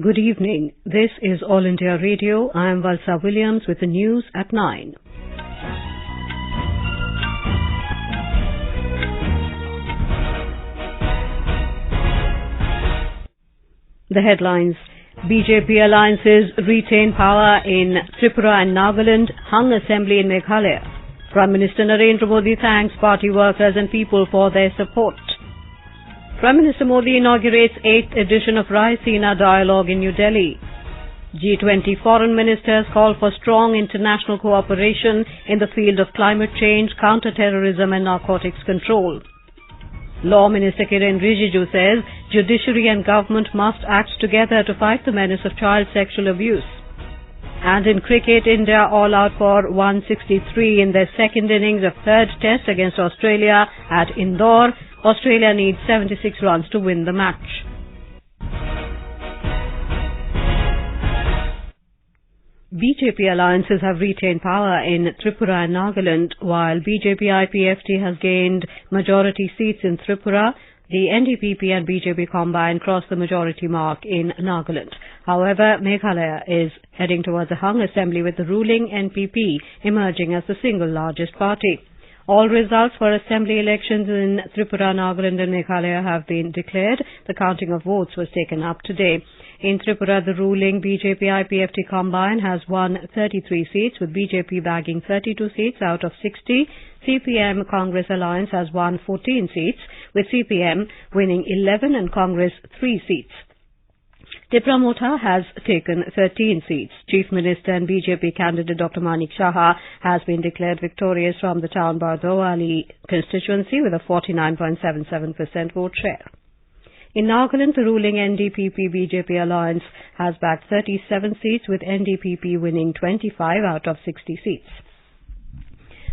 Good evening. This is All India Radio. I am Valsa Williams with the news at 9. The headlines. BJP alliances retain power in Tripura and Nagaland, hung assembly in Meghalaya. Prime Minister Narendra Modi thanks party workers and people for their support. Prime Minister Modi inaugurates 8th edition of Raisina Dialogue in New Delhi. G20 foreign ministers call for strong international cooperation in the field of climate change, counter-terrorism and narcotics control. Law Minister Kiren Rijiju says judiciary and government must act together to fight the menace of child sexual abuse. And in cricket, India all out for 163 in their second innings of third test against Australia at Indore. Australia needs 76 runs to win the match. BJP alliances have retained power in Tripura and Nagaland, while BJP-IPFT has gained majority seats in Tripura. The NDPP and BJP combine crossed the majority mark in Nagaland. However, Meghalaya is heading towards a hung assembly with the ruling NPP emerging as the single largest party. All results for assembly elections in Tripura, Nagaland and Meghalaya have been declared. The counting of votes was taken up today. In Tripura, the ruling BJP-IPFT combine has won 33 seats, with BJP bagging 32 seats out of 60. CPM Congress Alliance has won 14 seats, with CPM winning 11 and Congress 3 seats. Tipramotha has taken 13 seats. Chief Minister and BJP candidate Dr. Manik Saha has been declared victorious from the town Bardowali constituency with a 49.77% vote share. In Nagaland, the ruling NDPP-BJP alliance has bagged 37 seats, with NDPP winning 25 out of 60 seats.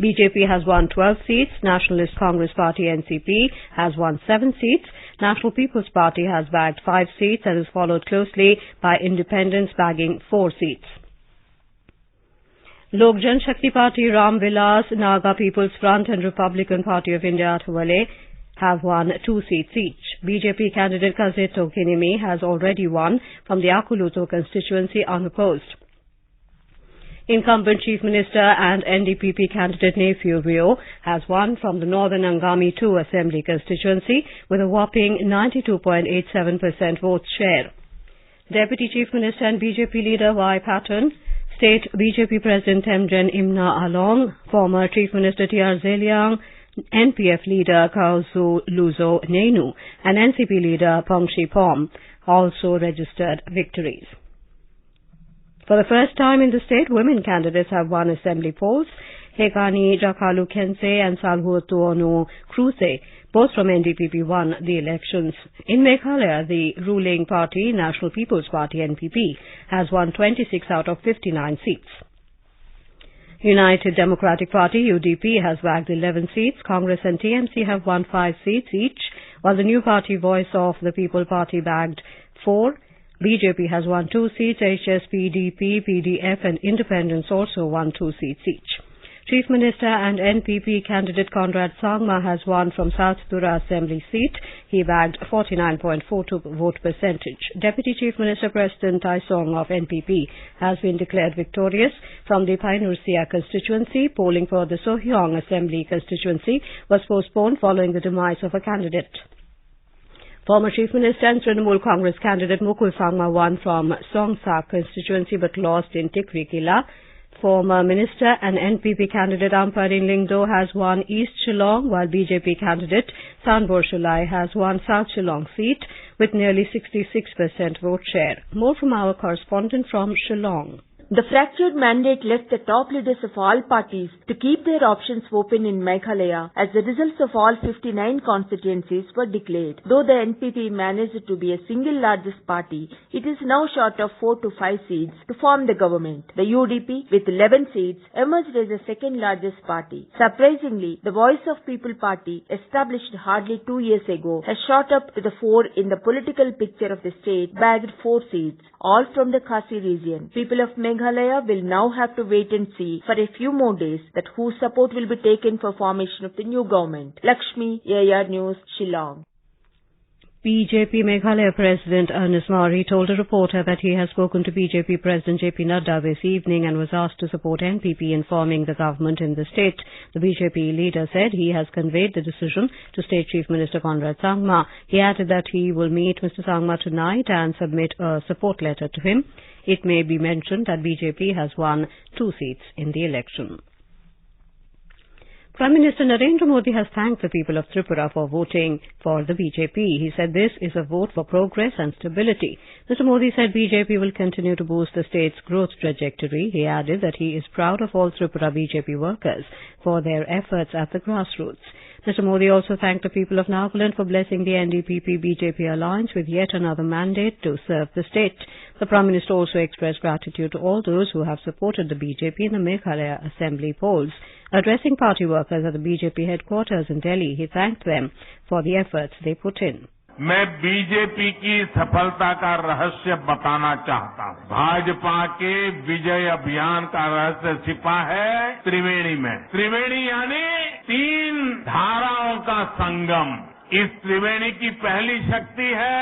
BJP has won 12 seats. Nationalist Congress Party NCP has won 7 seats. National People's Party has bagged 5 seats and is followed closely by Independents bagging 4 seats. Lok Janshakti Party, Ram Vilas, Naga People's Front and Republican Party of India Athwale have won 2 seats each. BJP candidate Kazeto Kinimi has already won from the Akuluto constituency unopposed. Incumbent Chief Minister and NDPP candidate Nephew Rio has won from the Northern Angami 2 Assembly constituency with a whopping 92.87% vote share. Deputy Chief Minister and BJP leader Y. Patton, State BJP President Temjen Imna Along, former Chief Minister T.R. Zeliang, NPF leader Kauzu Luzo Nenu and NCP leader Pongshi Pom also registered victories. For the first time in the state, women candidates have won assembly polls. Hekani Jakalu Kense and Salhutuonu Kruse, both from NDPP, won the elections. In Meghalaya, the ruling party, National People's Party NPP, has won 26 out of 59 seats. United Democratic Party UDP has bagged 11 seats. Congress and TMC have won 5 seats each, while the new party Voice of the People Party bagged 4. BJP has won 2 seats. HSPDP, PDF and Independents also won 2 seats each. Chief Minister and NPP candidate Conrad Sangma has won from South Tura Assembly seat. He bagged 49.42 vote percentage. Deputy Chief Minister Preston Taisong of NPP has been declared victorious from the Painursia constituency. Polling for the Sohyong Assembly constituency was postponed following the demise of a candidate. Former Chief Minister and Trinamool Congress candidate Mukul Sangma won from Songsa constituency but lost in Tikri Kila. Former Minister and NPP candidate Amparin Lingdo has won East Shillong, while BJP candidate Sanbor Shulai has won South Shillong seat with nearly 66% vote share. More from our correspondent from Shillong. The fractured mandate left the top leaders of all parties to keep their options open in Meghalaya as the results of all 59 constituencies were declared. Though the NPP managed to be a single largest party, it is now short of 4 to 5 seats to form the government. The UDP, with 11 seats, emerged as the second largest party. Surprisingly, the Voice of People Party, established hardly 2 years ago, has shot up to the fore in the political picture of the state, bagged 4 seats, all from the Khasi region. People of Meghalaya will now have to wait and see for a few more days that whose support will be taken for formation of the new government. Lakshmi, AIR News, Shillong. BJP Meghalaya President Ernest Mori told a reporter that he has spoken to BJP President JP Nadda this evening and was asked to support NPP in forming the government in the state. The BJP leader said he has conveyed the decision to State Chief Minister Conrad Sangma. He added that he will meet Mr. Sangma tonight and submit a support letter to him. It may be mentioned that BJP has won 2 seats in the election. Prime Minister Narendra Modi has thanked the people of Tripura for voting for the BJP. He said this is a vote for progress and stability. Mr. Modi said BJP will continue to boost the state's growth trajectory. He added that he is proud of all Tripura BJP workers for their efforts at the grassroots. Mr. Modi also thanked the people of Nagaland for blessing the NDPP-BJP alliance with yet another mandate to serve the state. The Prime Minister also expressed gratitude to all those who have supported the BJP in the Meghalaya Assembly polls. Addressing party workers at the BJP headquarters in Delhi, he thanked them for the efforts they put in. मैं BJP की सफलता का रहस्य बताना चाहता हूँ। भाजपा के विजय अभियान का रहस्य छिपा है त्रिवेणी में। त्रिवेणी यानी 3 धाराओं का संगम। इस त्रिवेणी की पहली शक्ति है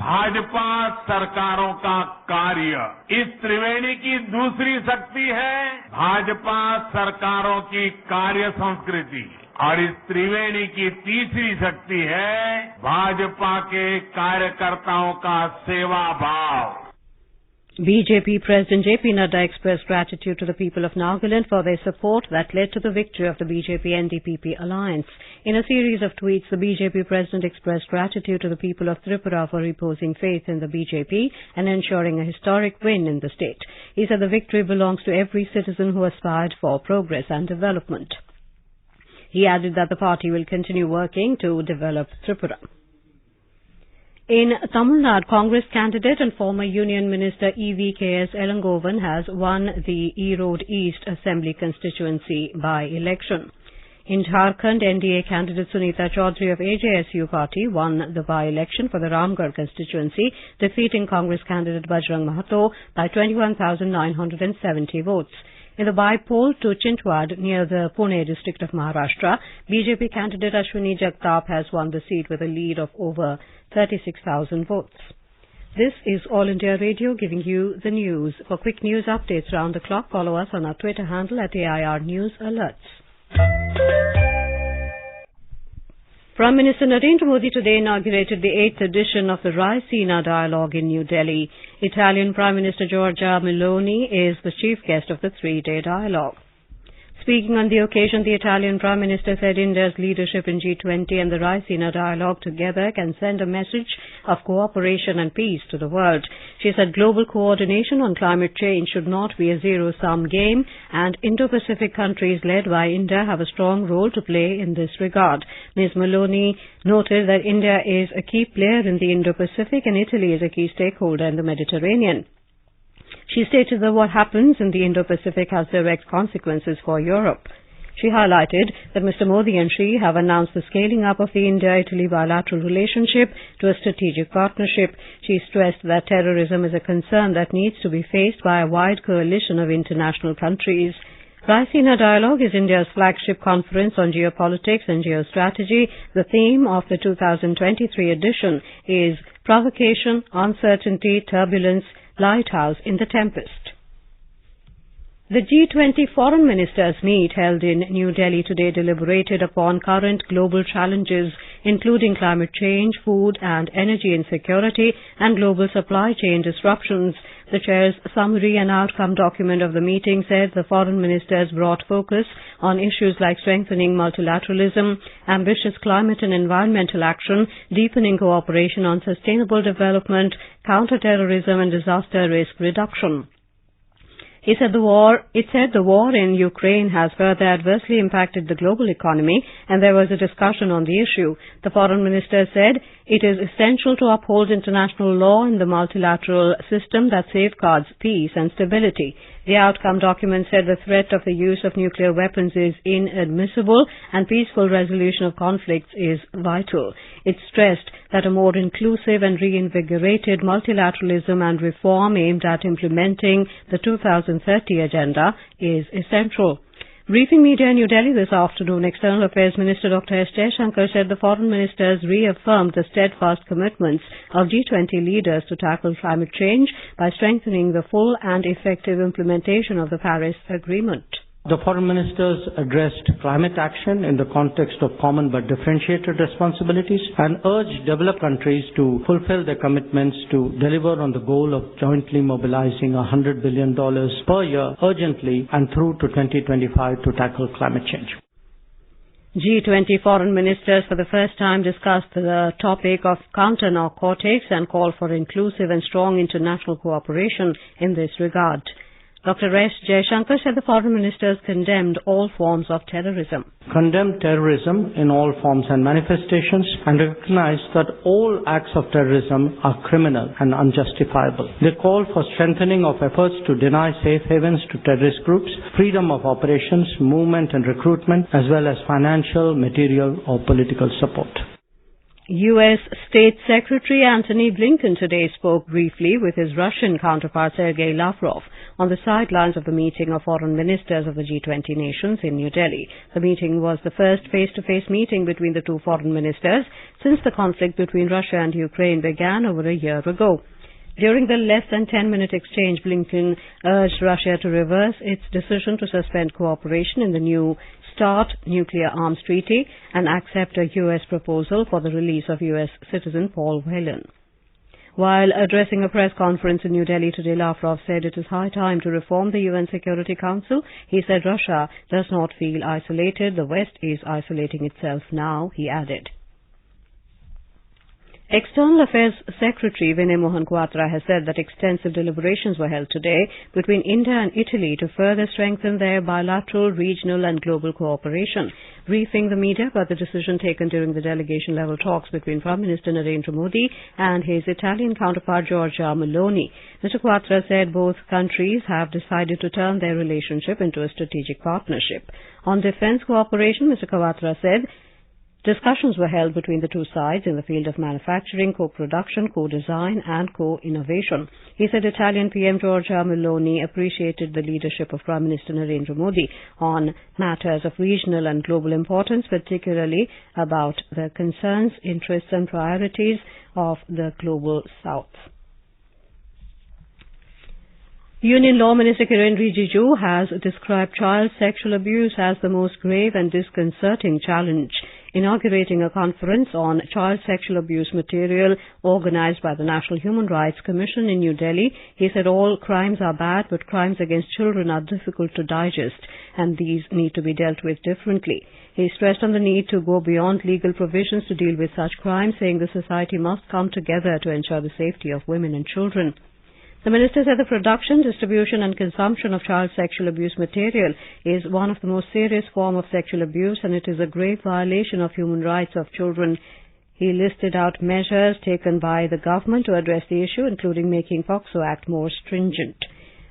भाजपा सरकारों का कार्य। इस त्रिवेणी की दूसरी शक्ति है भाजपा सरकारों की कार्य संस्कृति और इस त्रिवेणी की तीसरी शक्ति है भाजपा के कार्यकर्ताओं का सेवा भाव। BJP President JP Nadda expressed gratitude to the people of Nagaland for their support that led to the victory of the BJP-NDPP alliance. In a series of tweets, the BJP President expressed gratitude to the people of Tripura for reposing faith in the BJP and ensuring a historic win in the state. He said the victory belongs to every citizen who aspired for progress and development. He added that the party will continue working to develop Tripura. In Tamil Nadu, Congress candidate and former Union Minister EVKS Elangovan has won the Erode East Assembly constituency by-election. In Jharkhand, NDA candidate Sunita Chaudhary of AJSU party won the by-election for the Ramgarh constituency, defeating Congress candidate Bajrang Mahato by 21,970 votes. In the by-poll to Chintwad near the Pune district of Maharashtra, BJP candidate Ashwini Jagtap has won the seat with a lead of over 36,000 votes. This is All India Radio giving you the news. For quick news updates round the clock, follow us on our Twitter handle at AIR News Alerts. Prime Minister Narendra Modi today inaugurated the 8th edition of the Raisina Dialogue in New Delhi. Italian Prime Minister Giorgia Meloni is the chief guest of the 3-day dialogue. Speaking on the occasion, the Italian Prime Minister said India's leadership in G20 and the Raisina Dialogue together can send a message of cooperation and peace to the world. She said global coordination on climate change should not be a zero-sum game, and Indo-Pacific countries led by India have a strong role to play in this regard. Ms. Meloni noted that India is a key player in the Indo-Pacific and Italy is a key stakeholder in the Mediterranean. She stated that what happens in the Indo-Pacific has direct consequences for Europe. She highlighted that Mr. Modi and she have announced the scaling up of the India-Italy bilateral relationship to a strategic partnership. She stressed that terrorism is a concern that needs to be faced by a wide coalition of international countries. Raisina Dialogue is India's flagship conference on geopolitics and geostrategy. The theme of the 2023 edition is Provocation, Uncertainty, Turbulence, Lighthouse in the Tempest. The G20 foreign ministers meet held in New Delhi today deliberated upon current global challenges including climate change, food and energy insecurity and global supply chain disruptions. The chair's summary and outcome document of the meeting said the foreign ministers brought focus on issues like strengthening multilateralism, ambitious climate and environmental action, deepening cooperation on sustainable development, counter-terrorism and disaster risk reduction. It said the war in Ukraine has further adversely impacted the global economy and there was a discussion on the issue. The foreign minister said it is essential to uphold international law in the multilateral system that safeguards peace and stability. The outcome document said the threat of the use of nuclear weapons is inadmissible and peaceful resolution of conflicts is vital. It stressed that a more inclusive and reinvigorated multilateralism and reform aimed at implementing the 2030 agenda is essential. Briefing media in New Delhi this afternoon, External Affairs Minister Dr. S. Jaishankar said the foreign ministers reaffirmed the steadfast commitments of G20 leaders to tackle climate change by strengthening the full and effective implementation of the Paris Agreement. The foreign ministers addressed climate action in the context of common but differentiated responsibilities and urged developed countries to fulfill their commitments to deliver on the goal of jointly mobilizing $100 billion per year urgently and through to 2025 to tackle climate change. G20 foreign ministers for the first time discussed the topic of counter-narcotics and called for inclusive and strong international cooperation in this regard. Dr. S. Jaishankar said the foreign ministers condemned all forms of terrorism. Condemned terrorism in all forms and manifestations and recognized that all acts of terrorism are criminal and unjustifiable. They called for strengthening of efforts to deny safe havens to terrorist groups, freedom of operations, movement and recruitment, as well as financial, material or political support. U.S. State Secretary Antony Blinken today spoke briefly with his Russian counterpart Sergei Lavrov on the sidelines of the meeting of foreign ministers of the G20 nations in New Delhi. The meeting was the first face-to-face meeting between the two foreign ministers since the conflict between Russia and Ukraine began over a year ago. During the less than 10-minute exchange, Blinken urged Russia to reverse its decision to suspend cooperation in the new START nuclear arms treaty and accept a U.S. proposal for the release of U.S. citizen Paul Whelan. While addressing a press conference in New Delhi today, Lavrov said it is high time to reform the UN Security Council. He said Russia does not feel isolated. The West is isolating itself now, he added. External Affairs Secretary Vinay Mohan Kwatra has said that extensive deliberations were held today between India and Italy to further strengthen their bilateral, regional and global cooperation. Briefing the media about the decision taken during the delegation-level talks between Prime Minister Narendra Modi and his Italian counterpart Giorgia Meloni, Mr. Kwatra said both countries have decided to turn their relationship into a strategic partnership. On defence cooperation, Mr. Kwatra said discussions were held between the two sides in the field of manufacturing, co-production, co-design and co-innovation. He said Italian PM Giorgia Meloni appreciated the leadership of Prime Minister Narendra Modi on matters of regional and global importance, particularly about the concerns, interests and priorities of the global South. Union Law Minister Kiren Rijiju has described child sexual abuse as the most grave and disconcerting challenge. Inaugurating a conference on child sexual abuse material organized by the National Human Rights Commission in New Delhi, he said all crimes are bad, but crimes against children are difficult to digest, and these need to be dealt with differently. He stressed on the need to go beyond legal provisions to deal with such crimes, saying the society must come together to ensure the safety of women and children. The minister said the production, distribution and consumption of child sexual abuse material is one of the most serious forms of sexual abuse, and it is a grave violation of human rights of children. He listed out measures taken by the government to address the issue, including making POCSO Act more stringent.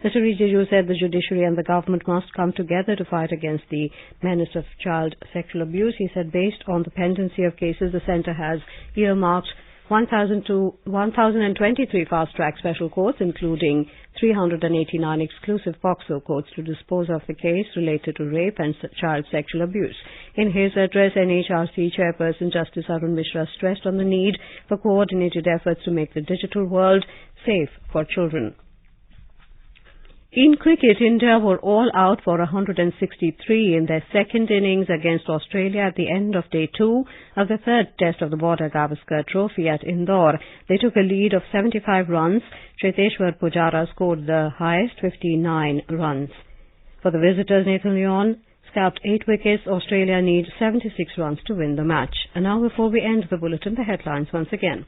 Mr. Rijiju said the judiciary and the government must come together to fight against the menace of child sexual abuse. He said based on the pendency of cases, the centre has earmarked 1,023 fast-track special courts, including 389 exclusive POCSO courts, to dispose of the case related to rape and child sexual abuse. In his address, NHRC Chairperson Justice Arun Mishra stressed on the need for coordinated efforts to make the digital world safe for children. In cricket, India were all out for 163 in their second innings against Australia at the end of Day 2 of the third test of the Border Gavaskar Trophy at Indore. They took a lead of 75 runs. Cheteshwar Pujara scored the highest, 59 runs. For the visitors, Nathan Lyon scalped 8 wickets. Australia needs 76 runs to win the match. And now, before we end the bulletin, the headlines once again.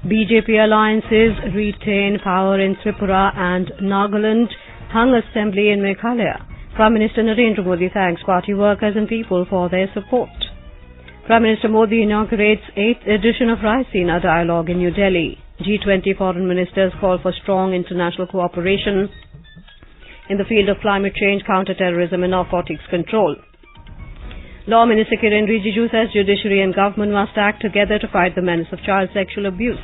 BJP alliances retain power in Tripura and Nagaland, hung assembly in Meghalaya. Prime Minister Narendra Modi thanks party workers and people for their support. Prime Minister Modi inaugurates 8th edition of Raisina Dialogue in New Delhi. G20 foreign ministers call for strong international cooperation in the field of climate change, counter-terrorism and narcotics control. Law Minister Kiren Rijiju says judiciary and government must act together to fight the menace of child sexual abuse.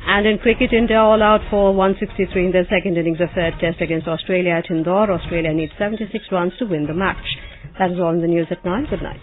And in cricket, India all out for 163 in their second innings of their test against Australia at Indore. Australia needs 76 runs to win the match. That is all in the news at 9. Good night.